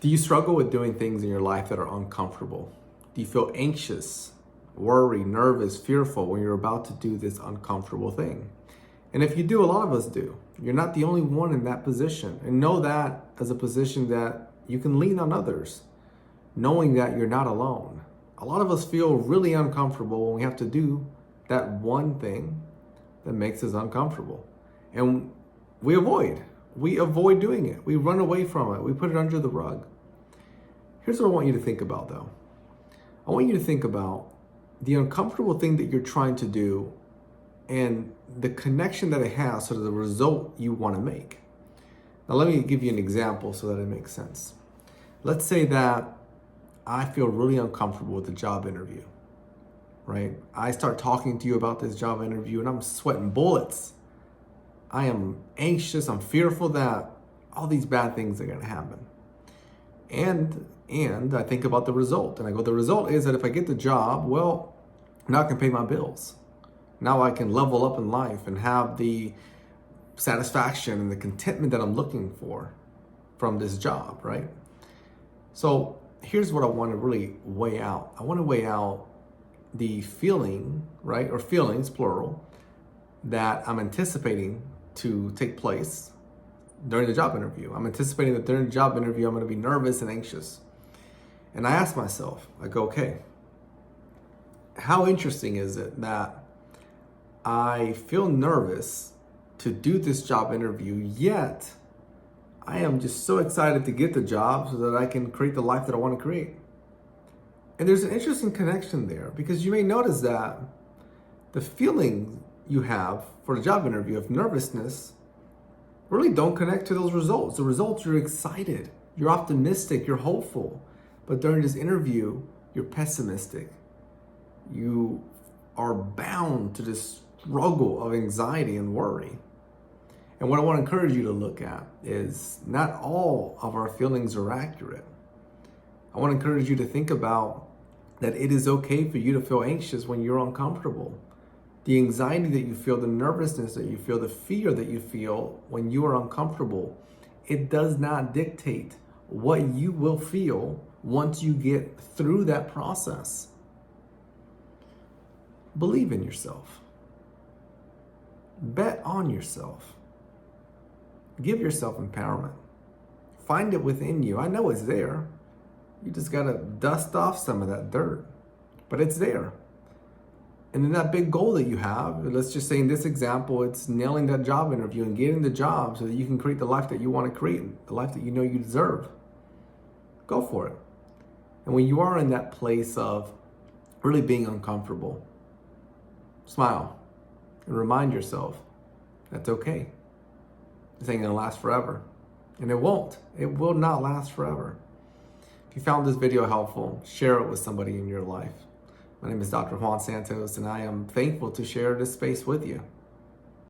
Do you struggle with doing things in your life that are uncomfortable? Do you feel anxious, worried, nervous, fearful when you're about to do this uncomfortable thing? And if you do, a lot of us do. You're not the only one in that position. And know that as a position that you can lean on others, knowing that you're not alone. A lot of us feel really uncomfortable when we have to do that one thing that makes us uncomfortable. And we avoid doing it. We run away from it. We put it under the rug. Here's what I want you to think about though. I want you to think about the uncomfortable thing that you're trying to do and the connection that it has to the result you want to make. Now let me give you an example so that it makes sense. Let's say that I feel really uncomfortable with the job interview, right? I start talking to you about this job interview and I'm sweating bullets. I am anxious, I'm fearful that all these bad things are gonna happen. And I think about the result and I go, the result is that if I get the job, well, now I can pay my bills. Now I can level up in life and have the satisfaction and the contentment that I'm looking for from this job, right? So here's what I want to really weigh out. I want to weigh out the feeling, right, or feelings, plural, that I'm anticipating to take place during the job interview. I'm anticipating that during the job interview, I'm going to be nervous and anxious. And I ask myself, I go, okay, how interesting is it that I feel nervous to do this job interview, yet I am just so excited to get the job so that I can create the life that I want to create. And there's an interesting connection there because you may notice that the feeling you have for the job interview of nervousness really don't connect to those results. The results, you're excited, you're optimistic, you're hopeful. But during this interview, you're pessimistic. You are bound to this struggle of anxiety and worry. And what I want to encourage you to look at is not all of our feelings are accurate. I want to encourage you to think about that it is okay for you to feel anxious when you're uncomfortable. The anxiety that you feel, the nervousness that you feel, the fear that you feel when you are uncomfortable, it does not dictate what you will feel once you get through that process. Believe in yourself. Bet on yourself. Give yourself empowerment. Find it within you. I know it's there. You just got to dust off some of that dirt, but it's there. And then that big goal that you have, let's just say in this example, it's nailing that job interview and getting the job so that you can create the life that you want to create, the life that you know you deserve. Go for it. And when you are in that place of really being uncomfortable, smile and remind yourself that's okay. This ain't gonna last forever. And it won't. It will not last forever. If you found this video helpful, share it with somebody in your life. My name is Dr. Juan Santos, and I am thankful to share this space with you.